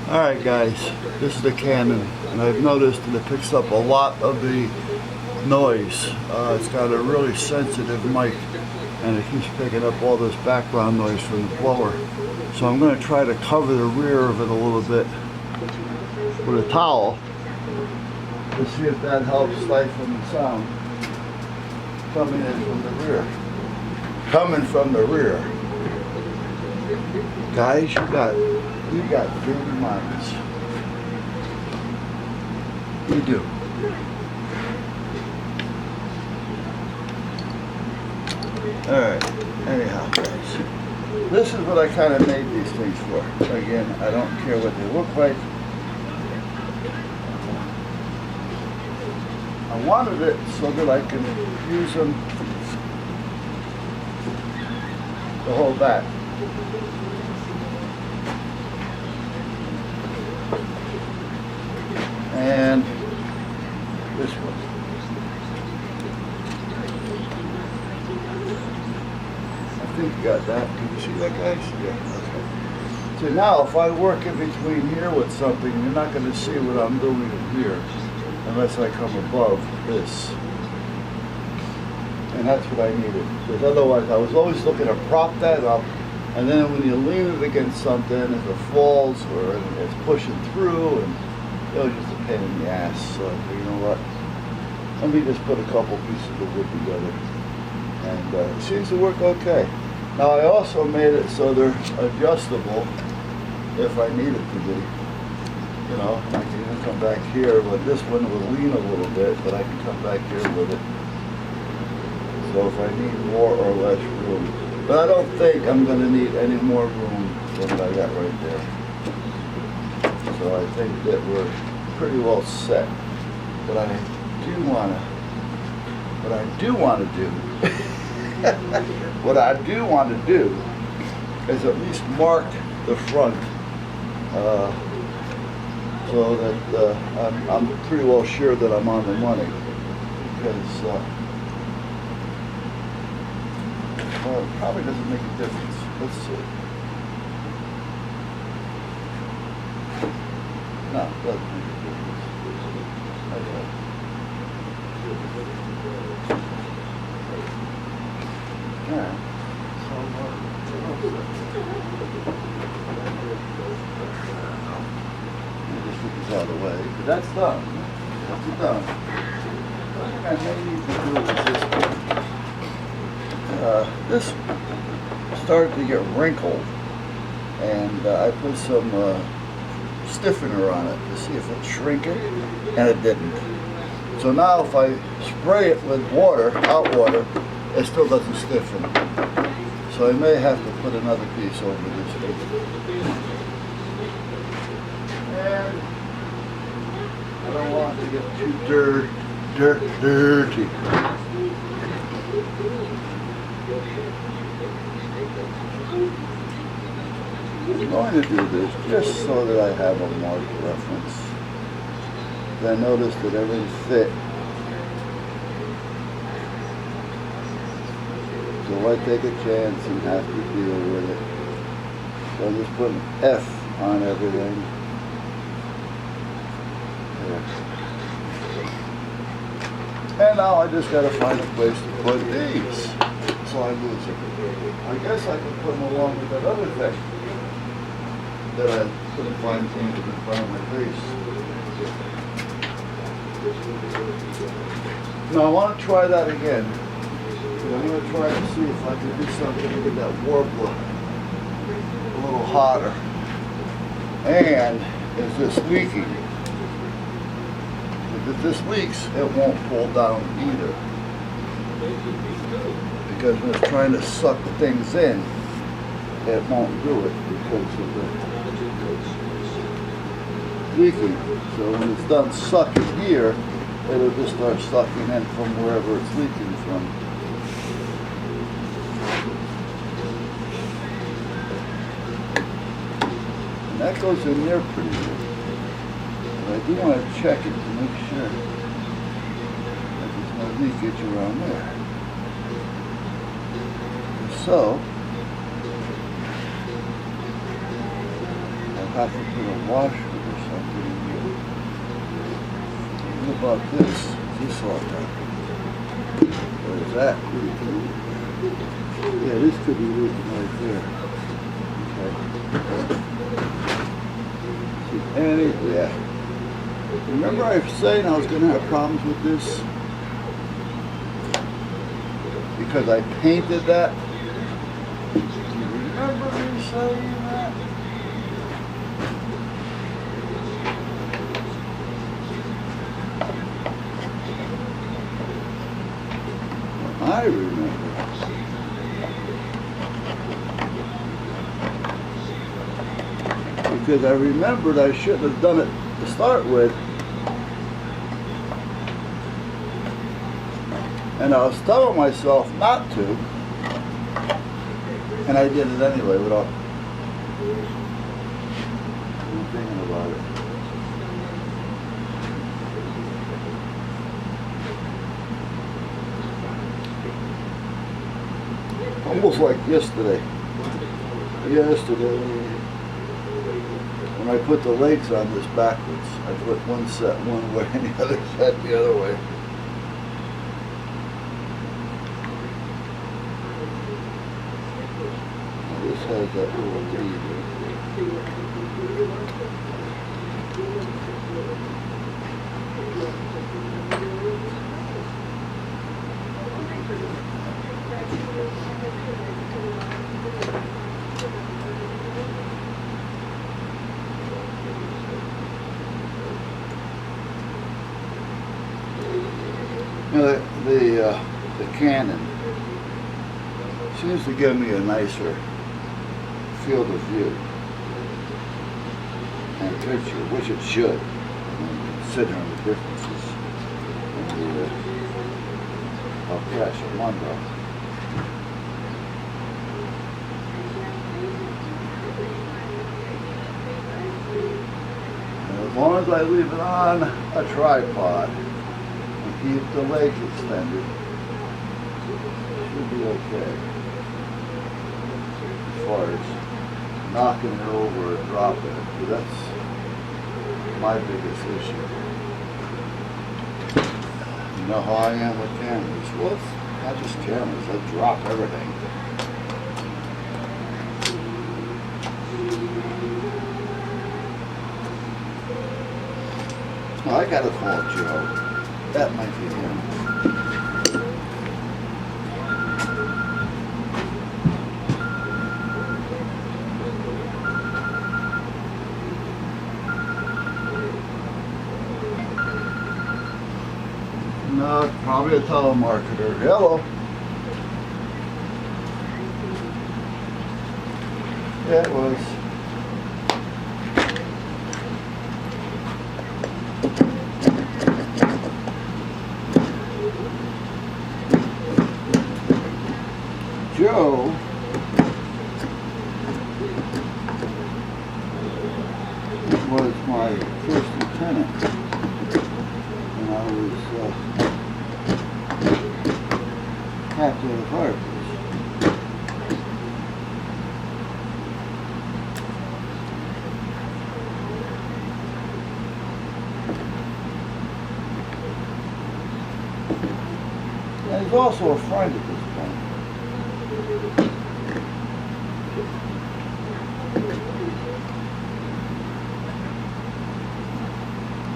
Alright guys, this is the Canon, and I've noticed that it picks up a lot of the noise. It's got a really sensitive mic, and it keeps picking up all this background noise from the blower. So I'm going to try to cover the rear of it a little bit with a towel to see if that helps stifle the sound coming in from the rear. Coming from the rear. Guys, you got big minds. You do. Alright, anyhow guys, this is what I kind of made these things for. Again, I don't care what they look like. I wanted it so that I can use them to hold back. And this one. I think you got that. Can you see that, guys? Yeah, okay. So now if I work in between here with something, you're not going to see what I'm doing in here unless I come above this. And that's what I needed. Because otherwise I was always looking to prop that up, and then when you lean it against something, if it falls or it's pushing through, and it was just a pain in the ass. So you know what? Let me just put a couple pieces of wood together. And it seems to work okay. Now I also made it so they're adjustable if I need it to be. You know, I can even come back here, but this one will lean a little bit, but I can come back here with it. So if I need more or less room. But I don't think I'm going to need any more room than what I got right there. So I think that we're pretty well set. But I do want to, what I do want to do, what I do want to do is at least mark the front so that I'm pretty well sure that I'm on the money. Because well, it probably doesn't make a difference. Let's see. No, it doesn't make a difference. Okay. Alright. Just get this out of the way. But that's done. That's done. I think I may need to do with this one. This started to get wrinkled, and I put some stiffener on it to see if it'd shrink it, and it didn't. So now if I spray it with water, hot water, it still doesn't stiffen. So I may have to put another piece over this piece. And I don't want it to get too dirty. I'm going to do this just so that I have a marked reference. I noticed that everything fit. So why take a chance and have to deal with it? So I'm just putting F on everything. There. And now I just got to find a place to put these. So I lose it. I guess I could put them along with that other thing that I couldn't find things in front of my face. Now I want to try that again. I'm going to try to see if I can do something to get that warbler a little hotter. And is this leaking? If this leaks, it won't pull down either. Because when it's trying to suck things in, it won't do it because of the leaking. So when it's done sucking here, it'll just start sucking in from wherever it's leaking from. And that goes in there pretty good. But I do want to check it to make sure that there's no leakage around there. So, have to put a washer or something in here. What about this? Is this all done? Or is that? Yeah, this could be leaking right there. Okay. See, yeah. Remember I was saying I was going to have problems with this? Because I painted that? Do you remember me saying that? I remember. Because I remembered I shouldn't have done it to start with. And I was telling myself not to. And I did it anyway without even thinking about it. Almost like yesterday. When I put the legs on this backwards, I put one set one way and the other set the other way. Now this has that little lead. You know, the Canon seems to give me a nicer field of view and picture, which it should, considering the differences in the El Cash and Mondo. And as long as I leave it on a tripod, keep the legs extended, should be okay. As far as knocking it over or dropping it, because that's my biggest issue. You know how I am with cameras? Well, it's not just cameras, I drop everything. Oh, I gotta call Joe. That might be him. No, it's probably a telemarketer. Hello. Yeah, it was. Joe was my first lieutenant when I was captain of the fire force. And he's also a friend at this point.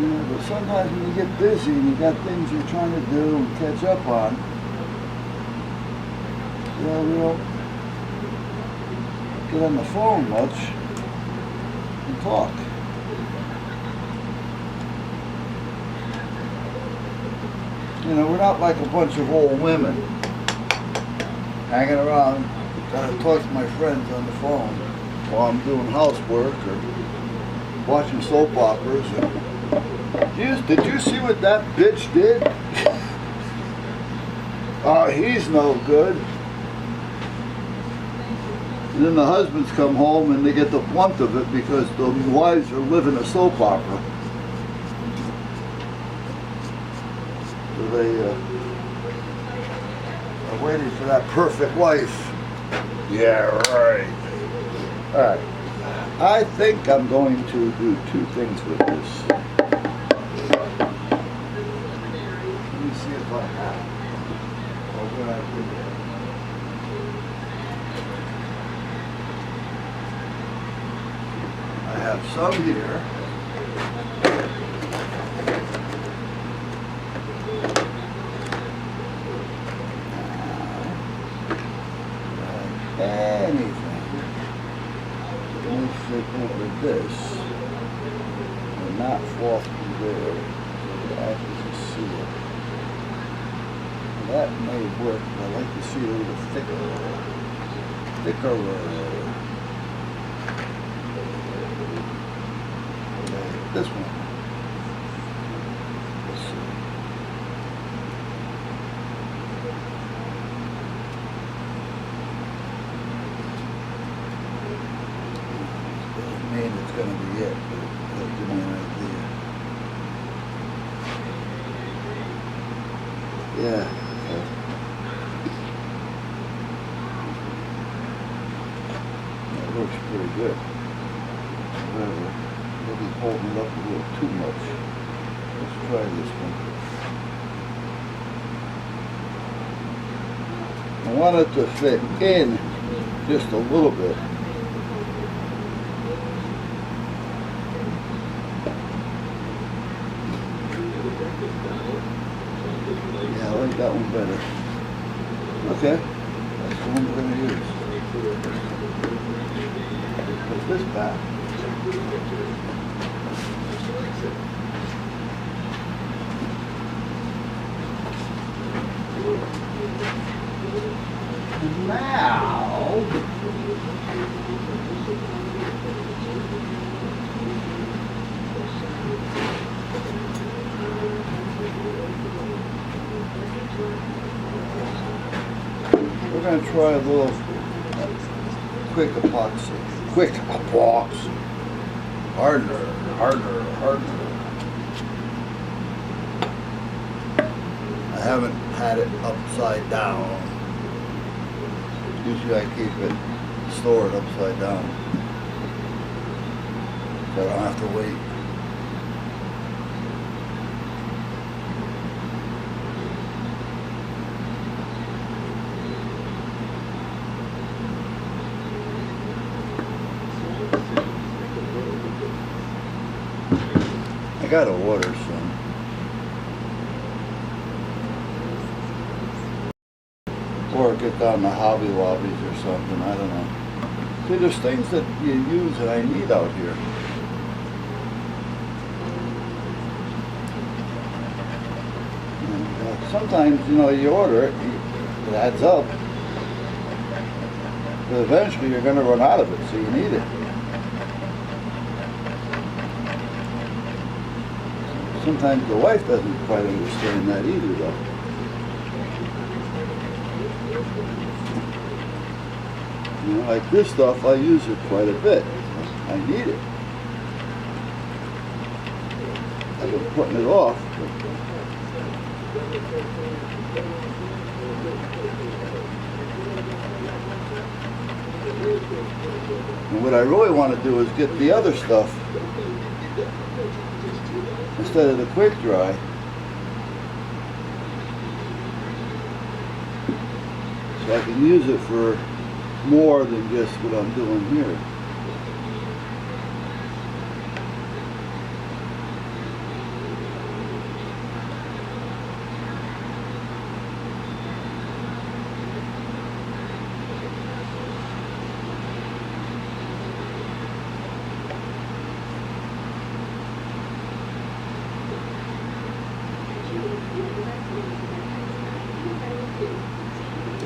Yeah, but sometimes when you get busy and you got things you're trying to do and catch up on, you know, we don't get on the phone much and talk. You know, we're not like a bunch of old women hanging around trying to talk to my friends on the phone while I'm doing housework or watching soap operas. Did you see what that bitch did? Oh, he's no good. And then the husbands come home and they get the blunt of it because the wives are living a soap opera. So they are waiting for that perfect wife. Yeah, right. All right. I think I'm going to do two things with this. Let me see if I have. Or what I did there. I have some here. Anything may fit over this and not fall through there, so it acts as a seal. That may work, but I like to see it a little thicker. This one. Let's see. Doesn't mean it's going to be it, but it'll give me an idea. Yeah. That looks pretty good. However, maybe holding it up a little too much. Let's try this one. I want it to fit in just a little bit. Yeah, I like that one better. Okay, that's the one we're going to use. Put this back. Now, we're going to try a little quick epoxy. Quick epoxy. Harder. I haven't had it upside down. Usually I keep it stored upside down, so I don't have to wait. I gotta order some. Or get down to Hobby Lobbies or something, I don't know. See, there's things that you use that I need out here. And, sometimes, you know, you order it, it adds up. But eventually you're going to run out of it, so you need it. Sometimes the wife doesn't quite understand that either, though. You know, like this stuff, I use it quite a bit. I need it. I've been putting it off. And what I really want to do is get the other stuff instead of the quick dry. So I can use it for more than just what I'm doing here.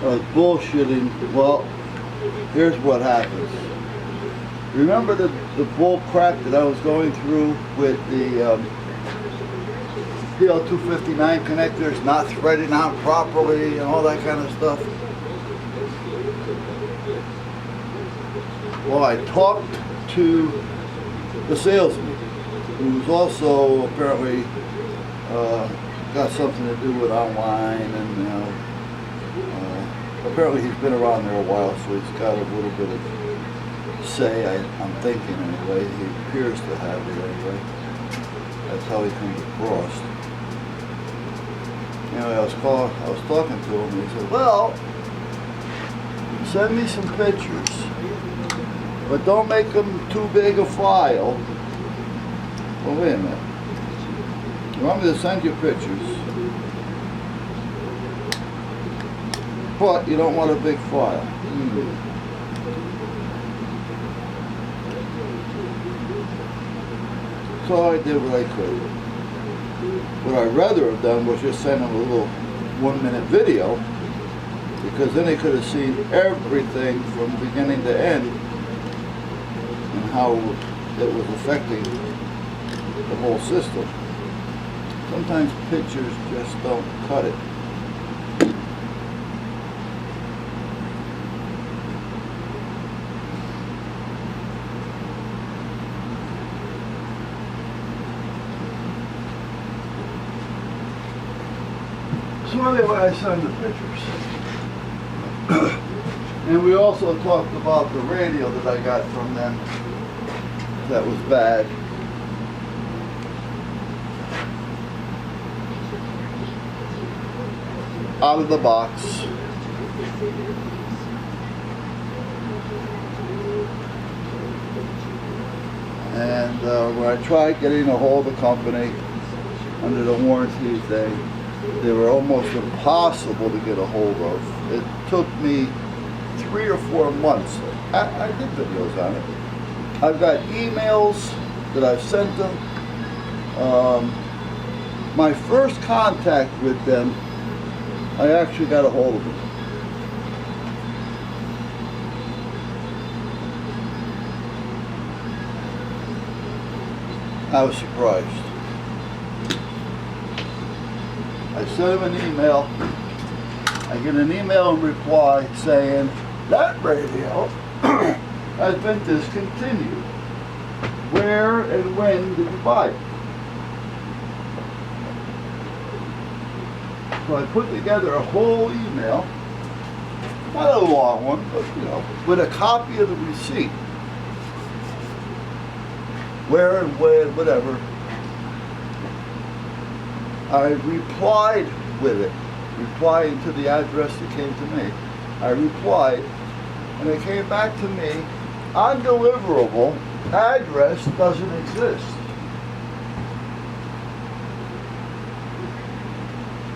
I was bullshitting. Well, here's what happens. Remember the bull crap that I was going through with the PL259 connectors not threading out properly and all that kind of stuff? Well, I talked to the salesman, who's also apparently got something to do with online, and apparently he's been around there a while, so he's got a little bit of say. I'm thinking anyway. He appears to have it anyway. That's how he comes across. Anyway, I was talking to him, and he said, "Well, send me some pictures, but don't make them too big a file." Well, wait a minute. You want me to send you pictures, but you don't want a big file. So I did what I could. What I'd rather have done was just send him a little 1-minute video, because then he could have seen everything from beginning to end and how it was affecting the whole system. Sometimes pictures just don't cut it. So anyway, I sent the pictures. And we also talked about the radio that I got from them that was bad. Out of the box. And when I tried getting a hold of the company under the warranty thing, they were almost impossible to get a hold of. It took me 3 or 4 months. I did videos on it. I've got emails that I've sent them. My first contact with them, I actually got a hold of them. I was surprised. I sent him an email. I get an email in reply saying, "That radio has been discontinued. Where and when did you buy it?" So I put together a whole email, not a long one, but with a copy of the receipt. Where and when, whatever. I replied with it, replying to the address that came to me. I replied, and it came back to me, "Undeliverable, address doesn't exist."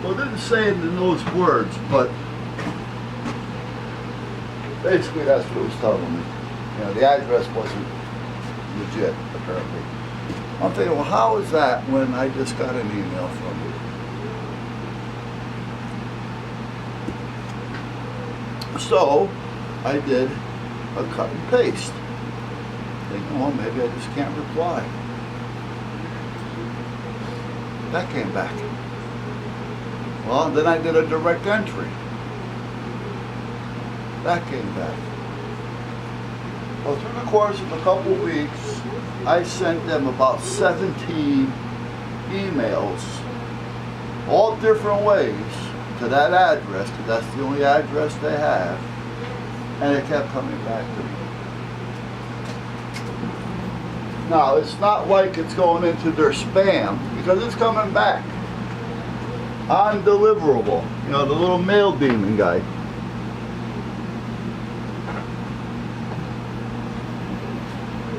Well, it didn't say it in those words, but basically that's what it was telling me. The address wasn't legit, apparently. I'm thinking, well, how is that when I just got an email from you? So I did a cut and paste. Thinking, well, maybe I just can't reply. That came back. Well, then I did a direct entry. That came back. Well, through the course of a couple of weeks, I sent them about 17 emails, all different ways, to that address, because that's the only address they have, and it kept coming back to me. Now, it's not like it's going into their spam, because it's coming back. Undeliverable, the little mail demon guy.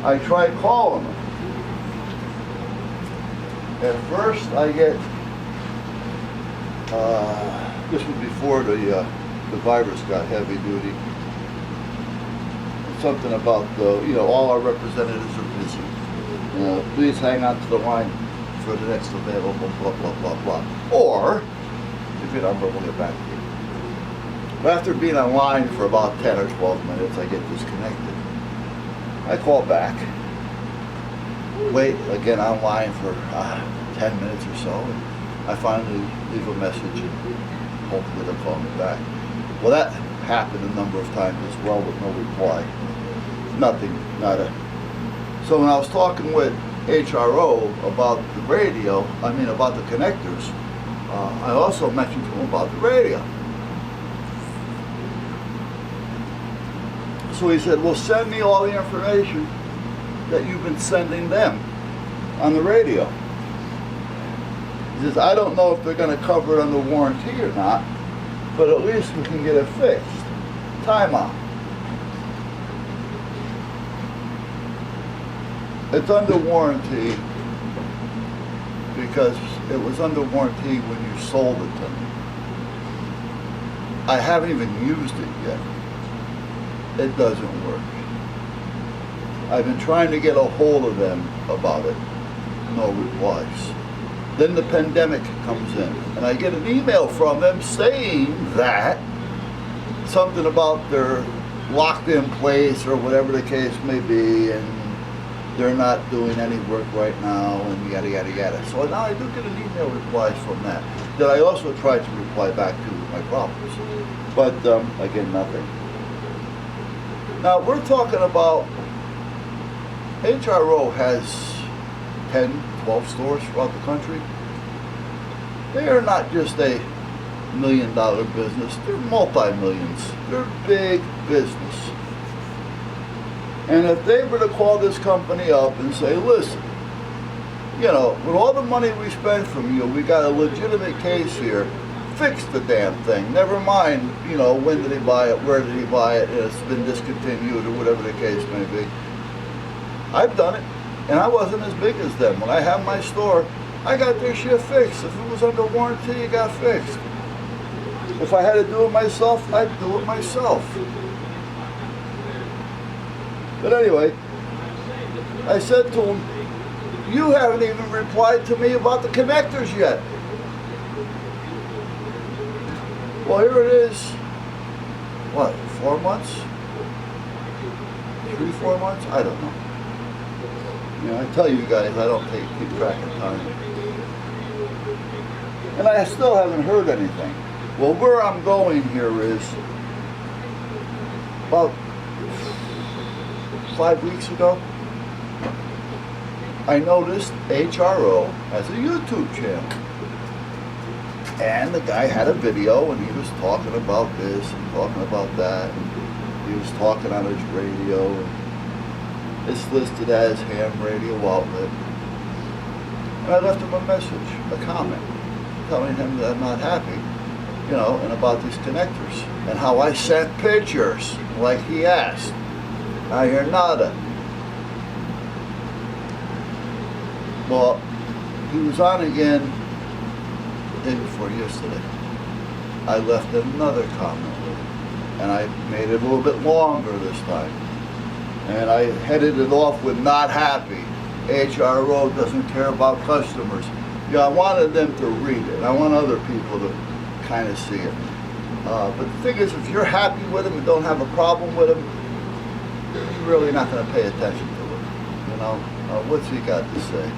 I tried calling them. At first I get, this was before the virus got heavy duty. Something about all our representatives are busy. Please hang on to the line for the next available, blah, blah, blah, blah. Or, if your number will get back to you. But after being online for about 10 or 12 minutes, I get disconnected. I call back, wait again online for 10 minutes or so, and I finally leave a message and hopefully they'll call me back. Well, that happened a number of times as well with no reply. Nothing, nada. So when I was talking with HRO about the radio, about the connectors, I also mentioned to them about the radio. So he said, well, send me all the information that you've been sending them on the radio. He says, I don't know if they're going to cover it under warranty or not, but at least we can get it fixed. Time out. It's under warranty because it was under warranty when you sold it to me. I haven't even used it yet. It doesn't work. I've been trying to get a hold of them about it. No replies. Then the pandemic comes in, and I get an email from them saying that something about they're locked in place or whatever the case may be, and they're not doing any work right now, and yada yada yada. So now I do get an email replies from that I also tried to reply back to with my problems, but again, nothing. Now we're talking about HRO has 10, 12 stores throughout the country. They are not just a $1 million business, they're multi-millions. They're big business. And if they were to call this company up and say, listen, you know, with all the money we spent from you, we got a legitimate case here, fix the damn thing. Never mind, you know, when did he buy it, where did he buy it, it's been discontinued or whatever the case may be. I've done it, and I wasn't as big as them. When I had my store, I got their shit fixed. If it was under warranty, it got fixed. If I had to do it myself, I'd do it myself. But anyway, I said to him, you haven't even replied to me about the connectors yet. Well, here it is, what, 4 months? 3, 4 months? I don't know. You know, I tell you guys, I don't keep track of time. And I still haven't heard anything. Well, where I'm going here is, about 5 weeks ago, I noticed HRO has a YouTube channel. And the guy had a video and he was talking about this and talking about that. And he was talking on his radio. And it's listed as ham radio outlet. And I left him a message, a comment, telling him that I'm not happy, you know, and about these connectors. And how I sent pictures, like he asked. I hear nada. Well, he was on again the day before yesterday. I left another comment with him, and I made it a little bit longer this time. And I headed it off with not happy. HRO doesn't care about customers. Yeah, I wanted them to read it. I want other people to kind of see it. But the thing is, if you're happy with him and don't have a problem with him, you're really not going to pay attention to it. You know, what's he got to say?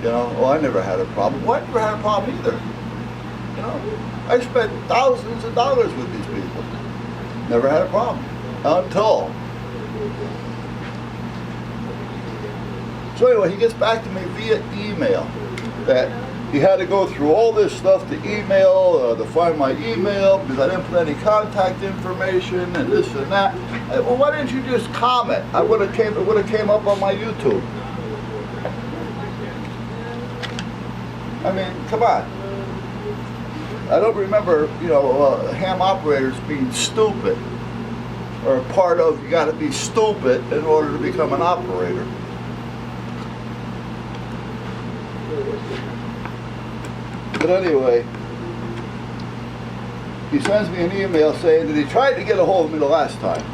You know, oh, I never had a problem. Well, I never had a problem either. You know, I spent thousands of dollars with these people. Never had a problem. Until. So anyway, he gets back to me via email that he had to go through all this stuff to email, to find my email, because I didn't put any contact information and this and that. Well, why didn't you just comment? It would have came up on my YouTube. I mean, come on. I don't remember, you know, ham operators being stupid, or part of you got to be stupid in order to become an operator. But anyway, he sends me an email saying that he tried to get a hold of me the last time,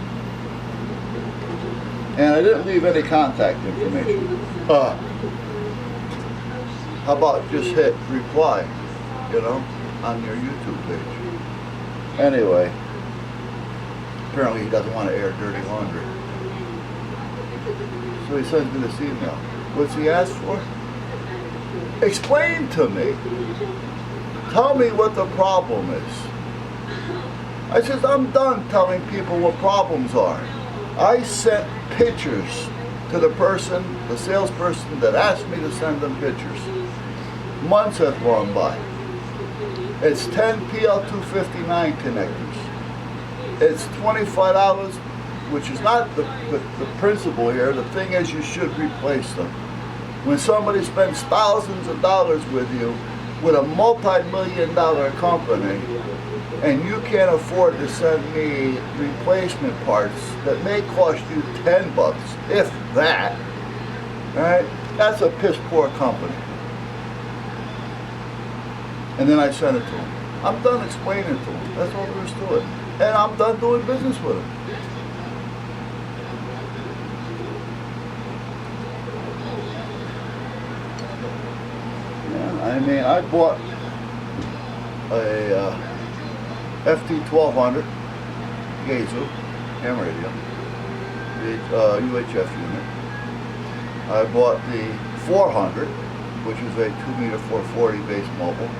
and I didn't leave any contact information. How about just hit reply, you know, on your YouTube page. Anyway, apparently he doesn't want to air dirty laundry. So he sends me this email. What's he asked for? Explain to me. Tell me what the problem is. I said, I'm done telling people what problems are. I sent pictures to the person, the salesperson that asked me to send them pictures. Months have gone by. It's 10 PL259 connectors. It's $25 which is not the principle here. The thing is, you should replace them. When somebody spends thousands of dollars with you, with a multi-million-dollar company, and you can't afford to send me replacement parts that may cost you $10, if that, right? That's a piss poor company. And then I sent it to them. I'm done explaining it to them. That's all there is to it. And I'm done doing business with them. I mean, I bought a FT1200 Yaesu ham radio, the UHF unit. I bought the 400, which is a 2 meter 440 base mobile.